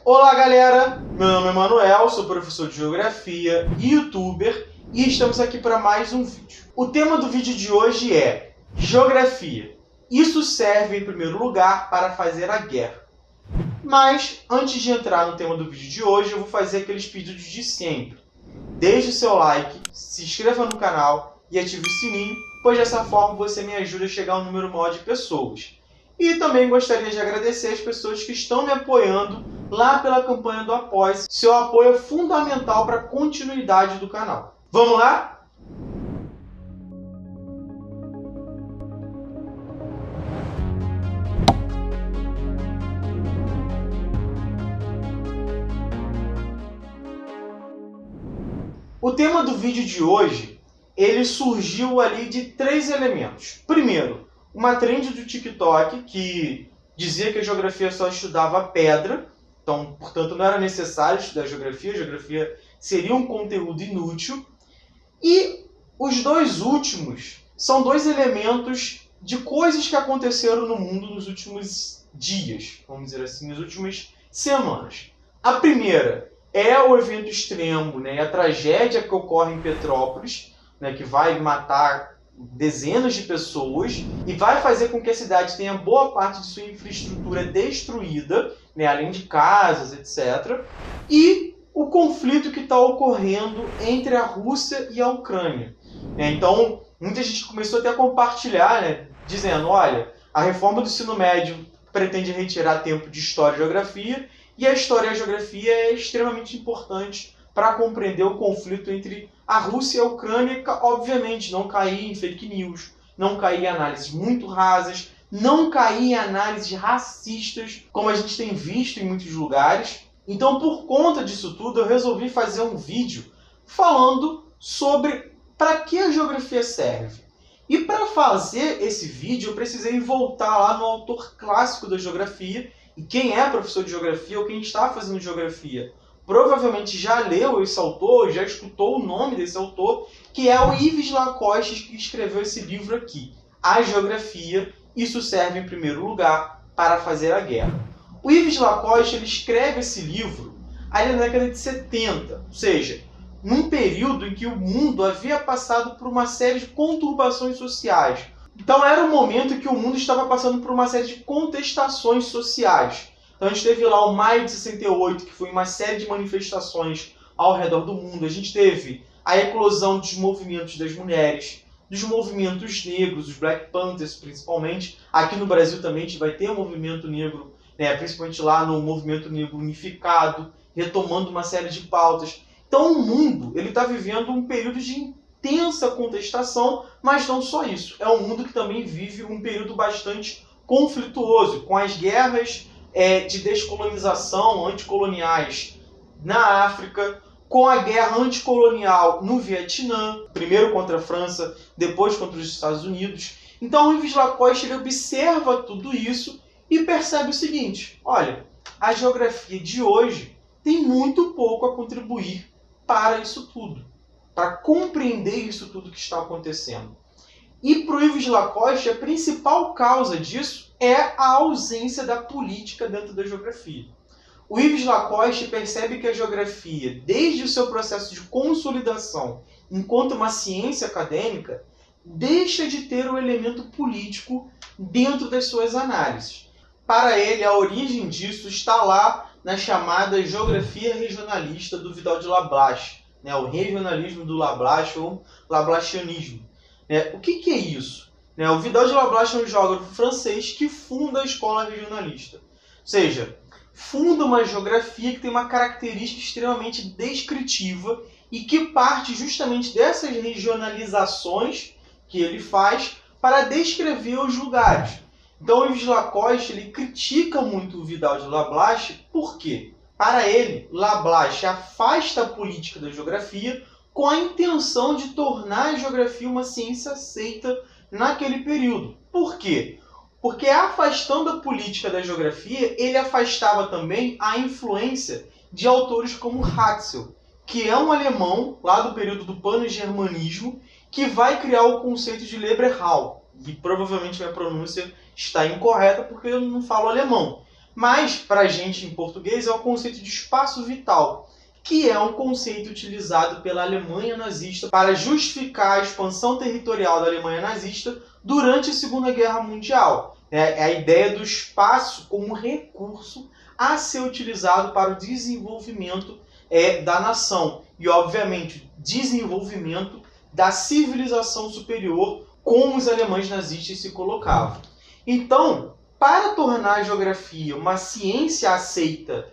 Olá galera, meu nome é Manuel, sou professor de Geografia e YouTuber e estamos aqui para mais um vídeo. O tema do vídeo de hoje é Geografia. Isso serve em primeiro lugar para fazer a guerra. Mas antes de entrar no tema do vídeo de hoje, eu vou fazer aqueles pedidos de sempre. Deixe o seu like, se inscreva no canal e ative o sininho, pois dessa forma você me ajuda a chegar a um número maior de pessoas. E também gostaria de agradecer as pessoas que estão me apoiando lá pela campanha do Apoia-se. Seu apoio é fundamental para a continuidade do canal. Vamos lá? O tema do vídeo de hoje, ele surgiu ali de 3 elementos. Primeiro, uma trend do TikTok que dizia que a geografia só estudava pedra, então, portanto, não era necessário estudar geografia, a geografia seria um conteúdo inútil. E os dois últimos são 2 elementos de coisas que aconteceram no mundo nos últimos dias, vamos dizer assim, nas últimas semanas. A primeira é o evento extremo, né, a tragédia que ocorre em Petrópolis, né, que vai matar dezenas de pessoas e vai fazer com que a cidade tenha boa parte de sua infraestrutura destruída, né, além de casas, etc. E o conflito que está ocorrendo entre a Rússia e a Ucrânia. Então, muita gente começou até a compartilhar, né, dizendo, olha, a reforma do ensino médio pretende retirar tempo de História e Geografia, e a História e a Geografia é extremamente importante para compreender o conflito entre a Rússia e a Ucrânia, obviamente, não cair em fake news, não cair em análises muito rasas, não cair em análises racistas, como a gente tem visto em muitos lugares. Então, por conta disso tudo, eu resolvi fazer um vídeo falando sobre para que a geografia serve. E para fazer esse vídeo, eu precisei voltar lá no autor clássico da geografia, e quem é professor de geografia ou quem está fazendo geografia provavelmente já leu esse autor, já escutou o nome desse autor, que é o Yves Lacoste, que escreveu esse livro aqui, A Geografia, isso serve em primeiro lugar para fazer a guerra. O Yves Lacoste ele escreve esse livro ali na década de 70, ou seja, num período em que o mundo havia passado por uma série de conturbações sociais. Então era um momento em que o mundo estava passando por uma série de contestações sociais. Então a gente teve lá o Maio de 68, que foi uma série de manifestações ao redor do mundo. A gente teve a eclosão dos movimentos das mulheres, dos movimentos negros, os Black Panthers principalmente. Aqui no Brasil também a gente vai ter um movimento negro, né, principalmente lá no movimento negro unificado, retomando uma série de pautas. Então o mundo está vivendo um período de intensa contestação, mas não só isso. É um mundo que também vive um período bastante conflituoso, com as guerras de descolonização anticoloniais na África, com a guerra anticolonial no Vietnã, primeiro contra a França, depois contra os Estados Unidos. Então o Yves Lacoste ele observa tudo isso e percebe o seguinte, olha, a geografia de hoje tem muito pouco a contribuir para isso tudo, para compreender isso tudo que está acontecendo. E para o Yves Lacoste, a principal causa disso é a ausência da política dentro da geografia. O Yves Lacoste percebe que a geografia, desde o seu processo de consolidação enquanto uma ciência acadêmica, deixa de ter o elemento político dentro das suas análises. Para ele, a origem disso está lá na chamada geografia regionalista do Vidal de Lablache, né? O regionalismo do Lablache ou Lablachianismo. O que é isso? O Vidal de Lablache é um geógrafo francês que funda a escola regionalista. Ou seja, funda uma geografia que tem uma característica extremamente descritiva e que parte justamente dessas regionalizações que ele faz para descrever os lugares. Então o Yves Lacoste ele critica muito o Vidal de Lablache, por quê? Para ele, Lablache afasta a política da geografia com a intenção de tornar a geografia uma ciência aceita naquele período. Por quê? Porque afastando a política da geografia, ele afastava também a influência de autores como Hatzel, que é um alemão lá do período do pan-germanismo, que vai criar o conceito de Leberhau. E provavelmente minha pronúncia está incorreta porque eu não falo alemão. Mas, para a gente em português, é o conceito de espaço vital, que é um conceito utilizado pela Alemanha nazista para justificar a expansão territorial da Alemanha nazista durante a Segunda Guerra Mundial. É a ideia do espaço como recurso a ser utilizado para o desenvolvimento da nação e, obviamente, desenvolvimento da civilização superior, como os alemães nazistas se colocavam. Então, para tornar a geografia uma ciência aceita,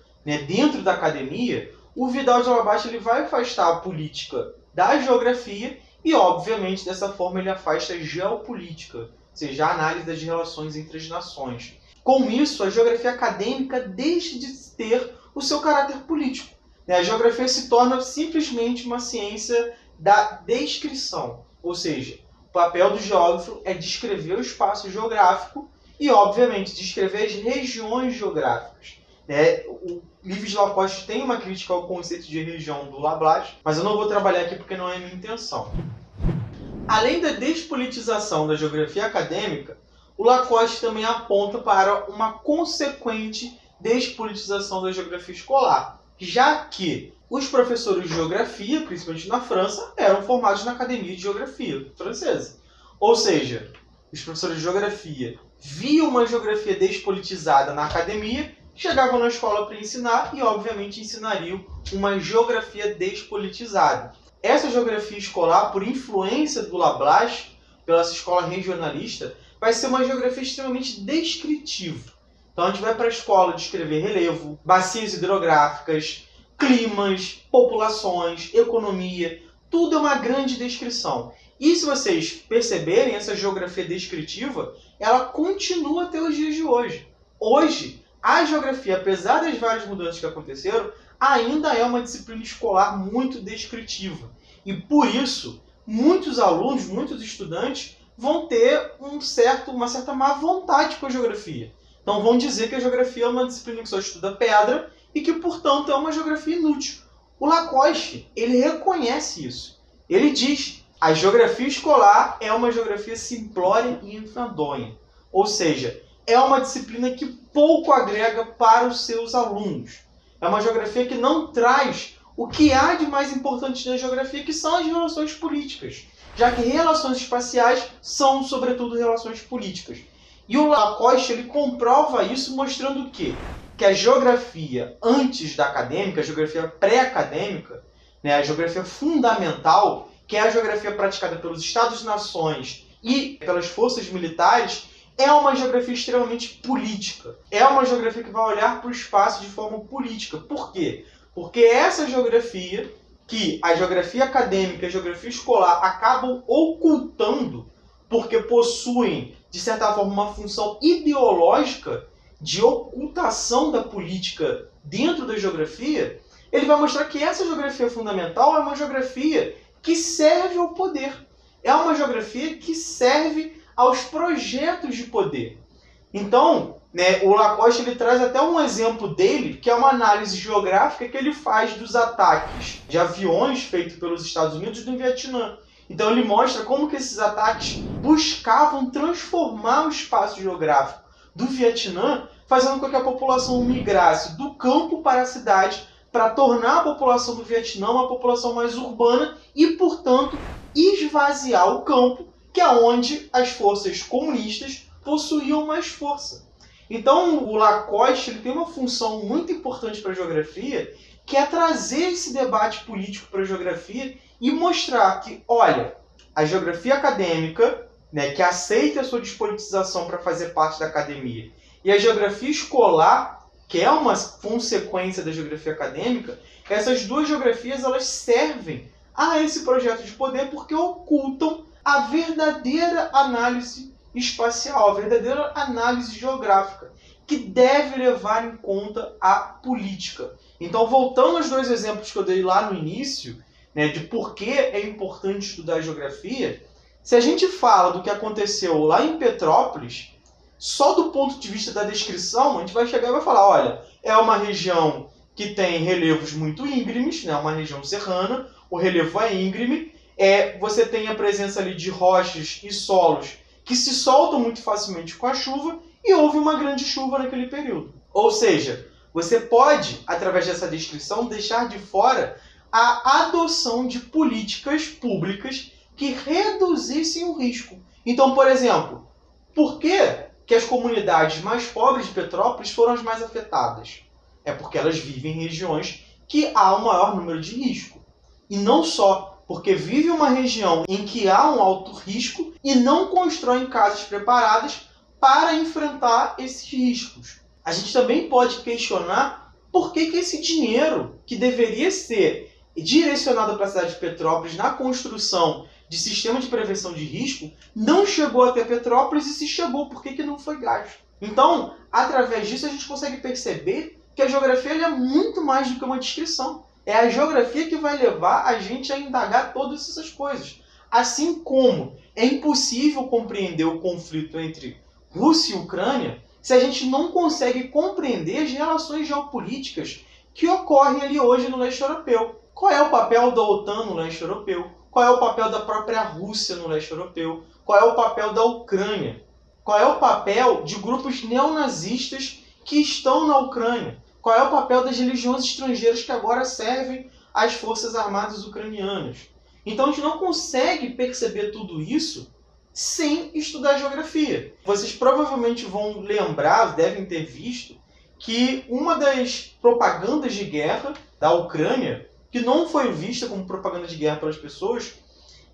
dentro da academia, o Vidal de Labache ele vai afastar a política da geografia e, obviamente, dessa forma ele afasta a geopolítica, ou seja, a análise das relações entre as nações. Com isso, a geografia acadêmica deixa de ter o seu caráter político. A geografia se torna simplesmente uma ciência da descrição, ou seja, o papel do geógrafo é descrever o espaço geográfico e, obviamente, descrever as regiões geográficas. O Lévi Lacoste tem uma crítica ao conceito de região do Laplace, mas eu não vou trabalhar aqui porque não é minha intenção. Além da despolitização da geografia acadêmica, o Lacoste também aponta para uma consequente despolitização da geografia escolar, já que os professores de geografia, principalmente na França, eram formados na Academia de Geografia francesa. Ou seja, os professores de geografia viam uma geografia despolitizada na academia, chegavam na escola para ensinar e, obviamente, ensinariam uma geografia despolitizada. Essa geografia escolar, por influência do Laplace, pela essa escola regionalista, vai ser uma geografia extremamente descritiva. Então a gente vai para a escola descrever relevo, bacias hidrográficas, climas, populações, economia, tudo é uma grande descrição. E se vocês perceberem, essa geografia descritiva, ela continua até os dias de hoje. Hoje, a geografia, apesar das várias mudanças que aconteceram, ainda é uma disciplina escolar muito descritiva. E por isso, muitos alunos, muitos estudantes vão ter uma certa má vontade com a geografia. Então vão dizer que a geografia é uma disciplina que só estuda pedra e que, portanto, é uma geografia inútil. O Lacoste, ele reconhece isso. Ele diz: a geografia escolar é uma geografia simplória e enfadonha. Ou seja, é uma disciplina que pouco agrega para os seus alunos. É uma geografia que não traz o que há de mais importante na geografia, que são as relações políticas, já que relações espaciais são, sobretudo, relações políticas. E o Lacoste ele comprova isso mostrando o quê? Que a geografia antes da acadêmica, a geografia pré-acadêmica, a geografia fundamental, que é a geografia praticada pelos Estados-nações e pelas forças militares, é uma geografia extremamente política. É uma geografia que vai olhar para o espaço de forma política. Por quê? Porque essa geografia, que a geografia acadêmica e a geografia escolar acabam ocultando, porque possuem, de certa forma, uma função ideológica de ocultação da política dentro da geografia, ele vai mostrar que essa geografia fundamental é uma geografia que serve ao poder. É uma geografia que serve aos projetos de poder. Então, o Lacoste ele traz até um exemplo dele, que é uma análise geográfica que ele faz dos ataques de aviões feitos pelos Estados Unidos no Vietnã. Então ele mostra como que esses ataques buscavam transformar o espaço geográfico do Vietnã, fazendo com que a população migrasse do campo para a cidade, para tornar a população do Vietnã uma população mais urbana e, portanto, esvaziar o campo, que é onde as forças comunistas possuíam mais força. Então, o Lacoste ele tem uma função muito importante para a geografia, que é trazer esse debate político para a geografia e mostrar que, olha, a geografia acadêmica, que aceita a sua despolitização para fazer parte da academia, e a geografia escolar, que é uma consequência da geografia acadêmica, essas duas geografias elas servem a esse projeto de poder porque ocultam a verdadeira análise espacial, a verdadeira análise geográfica, que deve levar em conta a política. Então, voltando aos dois exemplos que eu dei lá no início, de por que é importante estudar geografia, se a gente fala do que aconteceu lá em Petrópolis, só do ponto de vista da descrição, a gente vai chegar e vai falar, olha, é uma região que tem relevos muito íngremes, uma região serrana, o relevo é íngreme, você tem a presença ali de rochas e solos que se soltam muito facilmente com a chuva, e houve uma grande chuva naquele período. Ou seja, você pode, através dessa descrição, deixar de fora a adoção de políticas públicas que reduzissem o risco. Então, por exemplo, por que as comunidades mais pobres de Petrópolis foram as mais afetadas? É porque elas vivem em regiões que há um maior número de risco. E não só porque vive uma região em que há um alto risco e não constroem casas preparadas para enfrentar esses riscos. A gente também pode questionar por que esse dinheiro, que deveria ser direcionado para a cidade de Petrópolis na construção de sistema de prevenção de risco, não chegou até Petrópolis, e se chegou, por que não foi gasto? Então, através disso, a gente consegue perceber que a geografia é muito mais do que uma descrição. É a geografia que vai levar a gente a indagar todas essas coisas. Assim como é impossível compreender o conflito entre Rússia e Ucrânia se a gente não consegue compreender as relações geopolíticas que ocorrem ali hoje no leste europeu. Qual é o papel da OTAN no leste europeu? Qual é o papel da própria Rússia no leste europeu? Qual é o papel da Ucrânia? Qual é o papel de grupos neonazistas que estão na Ucrânia? Qual é o papel das religiões estrangeiras que agora servem às forças armadas ucranianas? Então a gente não consegue perceber tudo isso sem estudar geografia. Vocês provavelmente vão lembrar, devem ter visto, que uma das propagandas de guerra da Ucrânia, que não foi vista como propaganda de guerra pelas pessoas,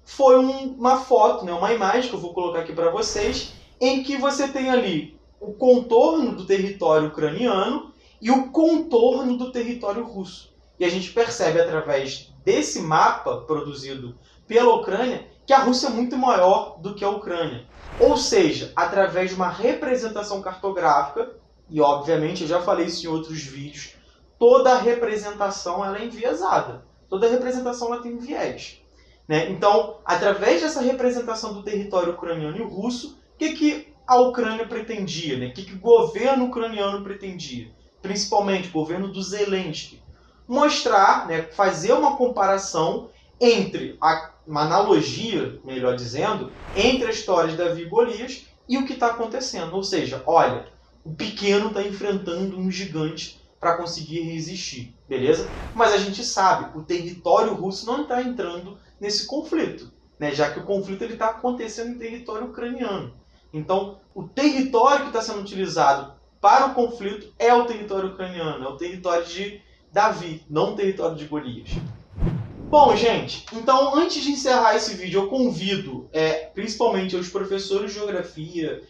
foi uma foto, uma imagem que eu vou colocar aqui para vocês, em que você tem ali o contorno do território ucraniano e o contorno do território russo. E a gente percebe através desse mapa produzido pela Ucrânia que a Rússia é muito maior do que a Ucrânia. Ou seja, através de uma representação cartográfica, e obviamente eu já falei isso em outros vídeos, toda a representação ela é enviesada. Toda a representação ela tem um viés. Então, através dessa representação do território ucraniano e russo, o que a Ucrânia pretendia? O que o governo ucraniano pretendia? Principalmente o governo do Zelensky. Mostrar, fazer uma comparação entre, uma analogia, melhor dizendo, entre a história de Davi e Golias e o que está acontecendo. Ou seja, olha, o pequeno está enfrentando um gigante para conseguir resistir, beleza? Mas a gente sabe, o território russo não está entrando nesse conflito, já que o conflito está acontecendo em território ucraniano. Então, o território que está sendo utilizado para o conflito é o território ucraniano, é o território de Davi, não o território de Golias. Bom, gente, então antes de encerrar esse vídeo, eu convido principalmente os professores de geografia,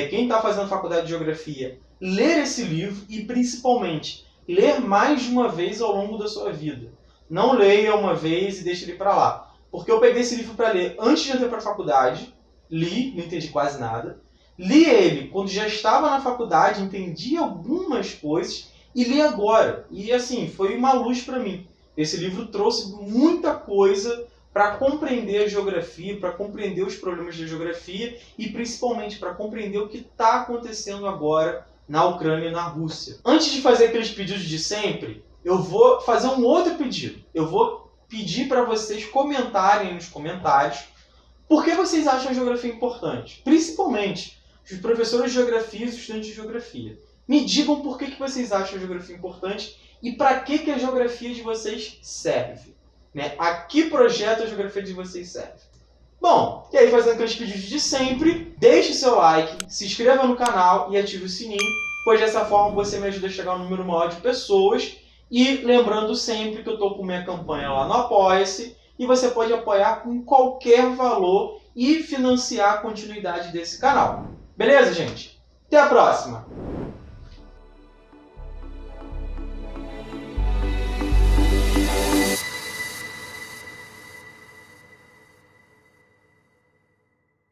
quem está fazendo faculdade de geografia, ler esse livro e principalmente ler mais de uma vez ao longo da sua vida. Não leia uma vez e deixe ele para lá. Porque eu peguei esse livro para ler antes de entrar para a faculdade, li, não entendi quase nada. Li ele quando já estava na faculdade, entendi algumas coisas e li agora. E assim, foi uma luz para mim. Esse livro trouxe muita coisa para compreender a geografia, para compreender os problemas da geografia e principalmente para compreender o que está acontecendo agora na Ucrânia e na Rússia. Antes de fazer aqueles pedidos de sempre, eu vou fazer um outro pedido. Eu vou pedir para vocês comentarem nos comentários por que vocês acham a geografia importante. Principalmente os professores de geografia e os estudantes de geografia. Me digam por que vocês acham a geografia importante e para que a geografia de vocês serve. A que projeto a geografia de vocês serve. Bom, e aí fazendo aqueles pedidos de sempre, deixe seu like, se inscreva no canal e ative o sininho, pois dessa forma você me ajuda a chegar a um número maior de pessoas. E lembrando sempre que eu estou com minha campanha lá no Apoia-se e você pode apoiar com qualquer valor e financiar a continuidade desse canal. Beleza, gente? Até a próxima!